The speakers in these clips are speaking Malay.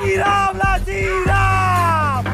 Siram lah, siram!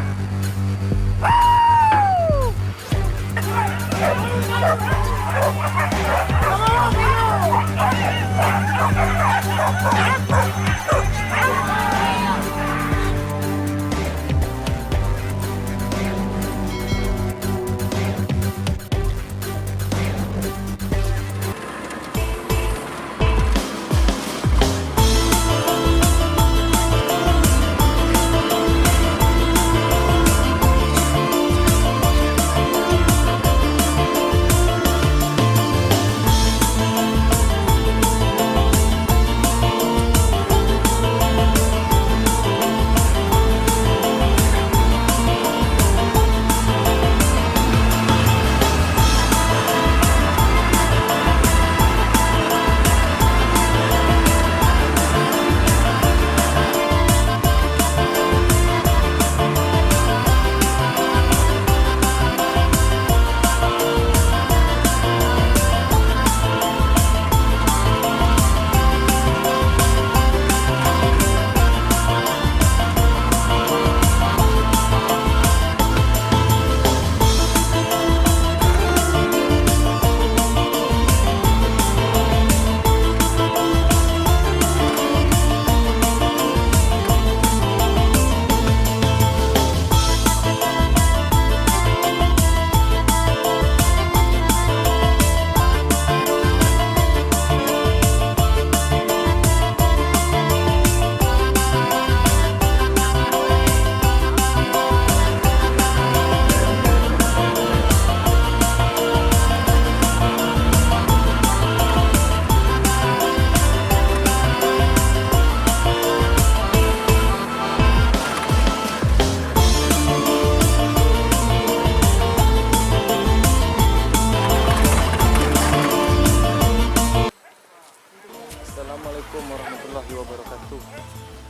Assalamualaikum warahmatullahi wabarakatuh.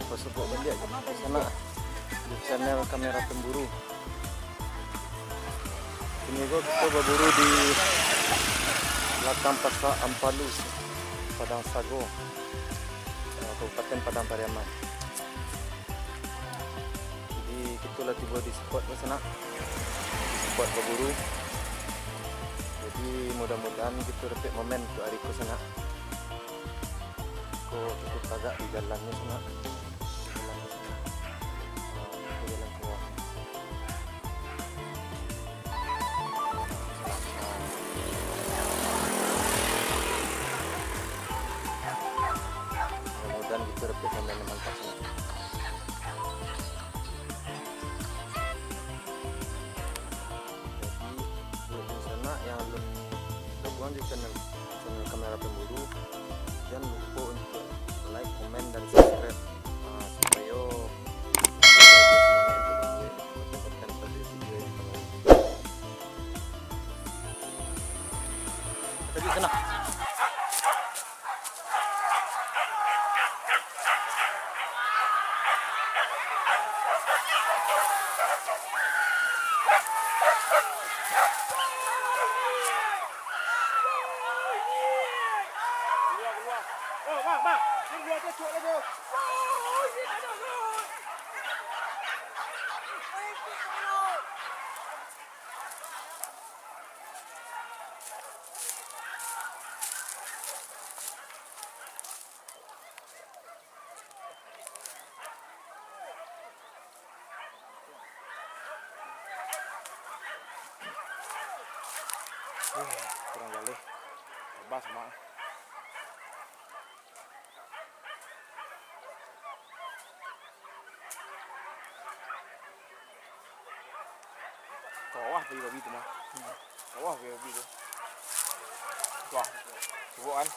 Bersebut balik ke sana di channel Kamera Pemburu. Ini kita berburu di belakang Pasar Ampalus, Padang Sago, Kabupaten Padang Pariaman. Jadi kita lah tiba di spot ke sana, spot berburu. Jadi mudah-mudahan kita dapat momen untuk hari ke sana. Kok cukup agak di jalannya sana, jalan keluar. Mudah-mudahan kita dapat momen mantap sana. Jadi buat di sana yang belum gabung di channel Kamera Pemburu, jangan lupa untuk like, komen, dan subscribe supaya mendapatkan pada video yang akan pergi sana. Bang, ini dua dia cuak lagi. Oh, ini ada tu. Kurang kali bebas mak. Kawah pergi babi tu mah. Kawah pergi babi tu. Wah, sebut kan.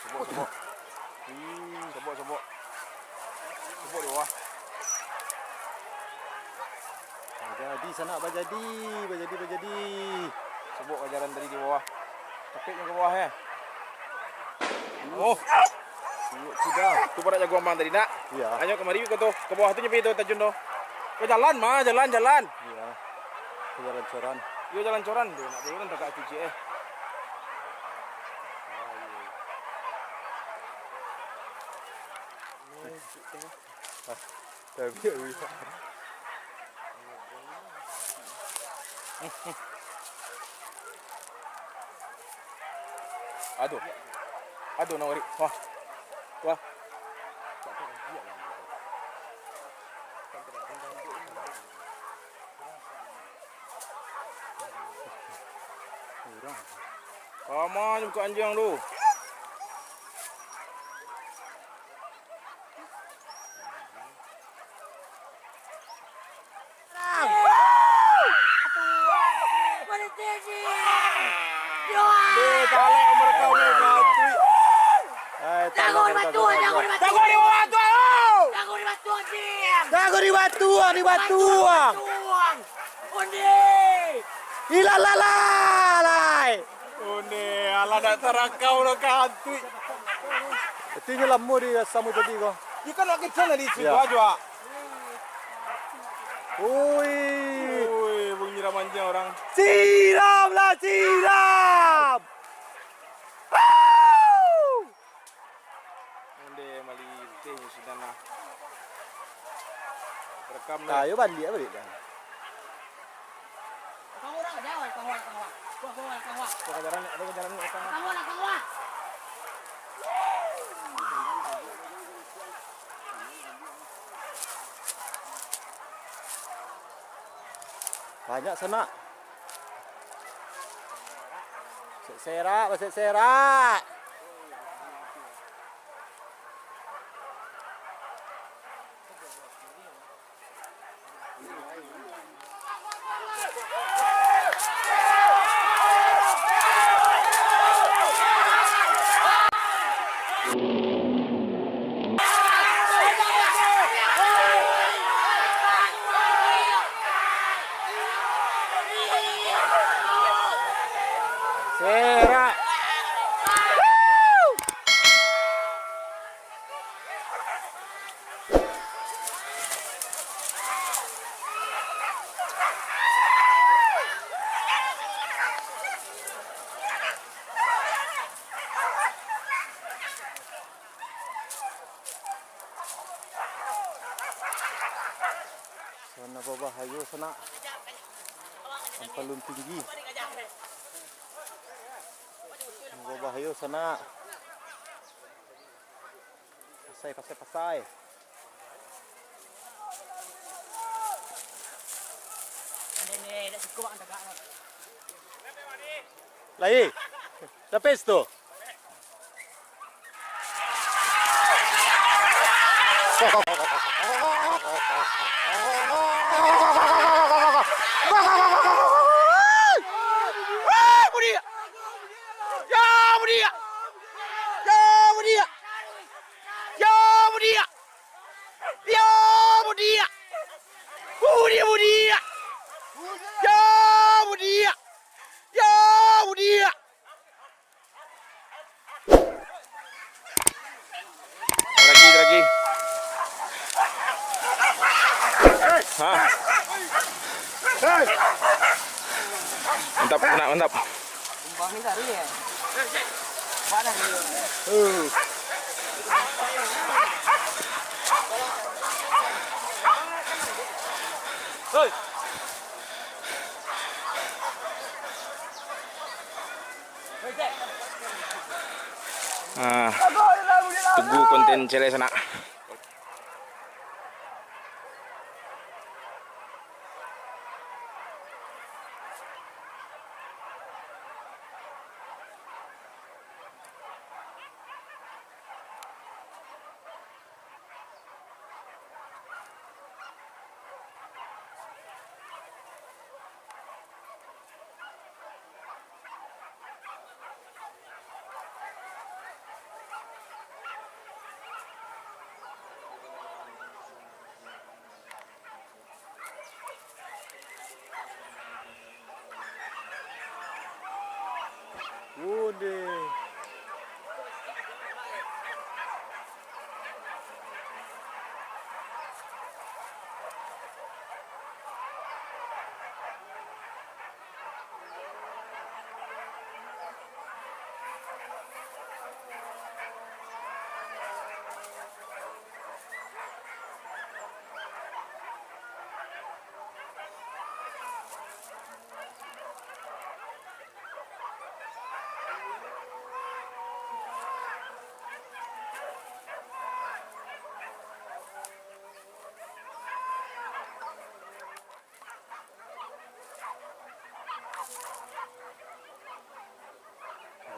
Sebut. Sebut dia wah. sana berjadi. Sebut ajaran tadi di bawah. Capeknya ke bawah ya. Oh. Sudah. Tu pada jago abang tadi nak. Iya. Ayo kemari ke tu. Ke bawah tu nyepi tu tajun tu. Ke jalan mah, jalan. Iya. Jalan coran. Yo jalan coran tu. Nak jalan tak cuci Tapi Aduh nawari. Wah. Kamu buka anjing tu. Di batuang. Hilalalai. Ala dak terakau dah kantui. Tinggal lama di samu tadi kau. Ikan nak kecil di situ Ya. aja. Ui. Bunyi ramanjang orang. Siram. Onde mali teh sudah nak. Rekam Ayo balik dah. Kejaran Banyak sana. Serak. Serak. Sana berbahaya sana. Ampalun tinggi. Berbahaya sana. Pasai. Lai. Tapis tu. Lagi. Mantap. Tunggu konten cele sana. Udi.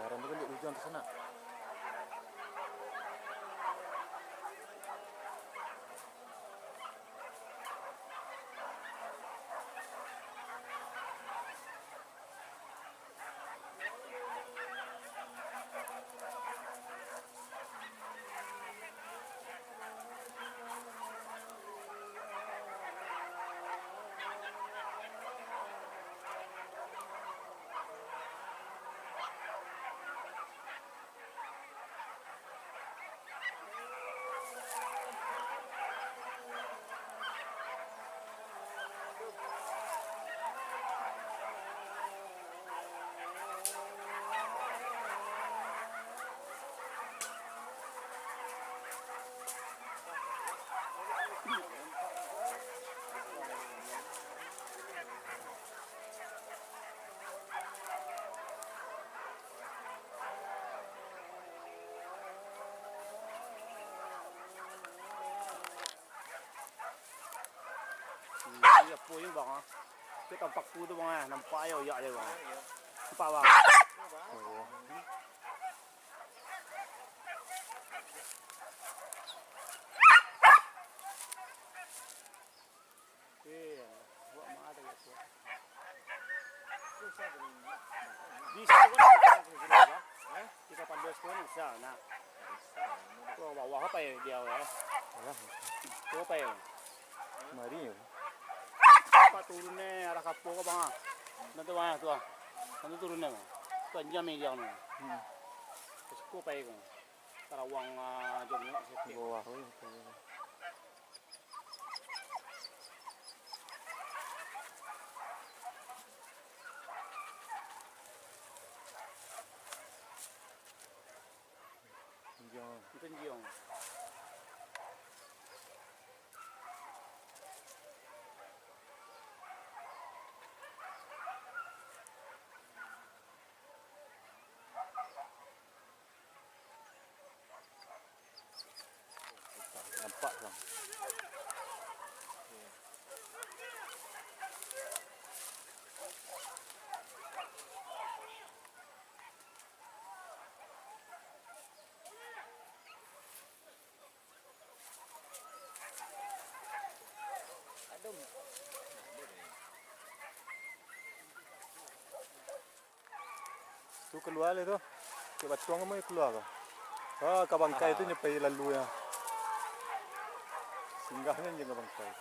Garam tu kan di ujung sana. Iya, puing bang. Kita tampak tu bang, nampak ya ya bang. Nampak bang. Oh. Buat mana ada tu? Bisa kan? Kita pandas tu ni sah nak. Tu bawah apa ya dia ya? Tu apa ya? Mari. Apa turunnya arah kapo ke bang? Nanti bang tu ah. Nanti turunnya bang. Tu jam ni jam ni. Terus ko apa ya? Tarawang jam ni. Bawah. Itu jiong. Nampak bang. Tu keluar le tu. Ke batuang mo keluar ka. Ah, kabangkai itu nyepai lalu ya. Singgahnya je kabangkai.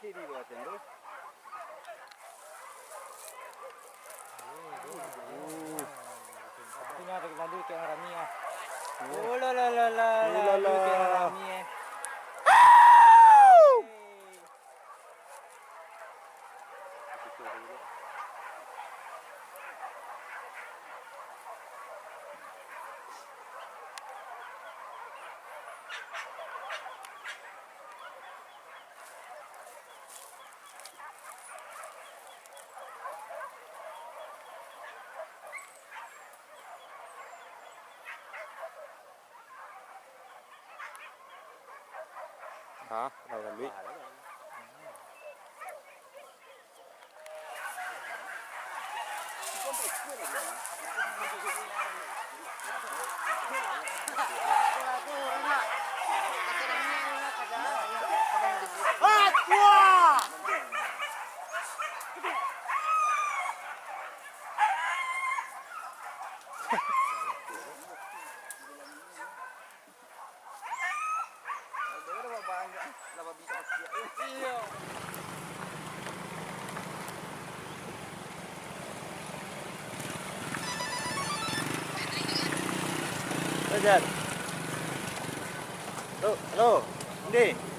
Kiri buat tu. Punya ada lalu ke orang Rami ah. Oh la la la la. Lalu ke orang Rami eh. Ha, lalu. Jan. Halo, halo. Ini.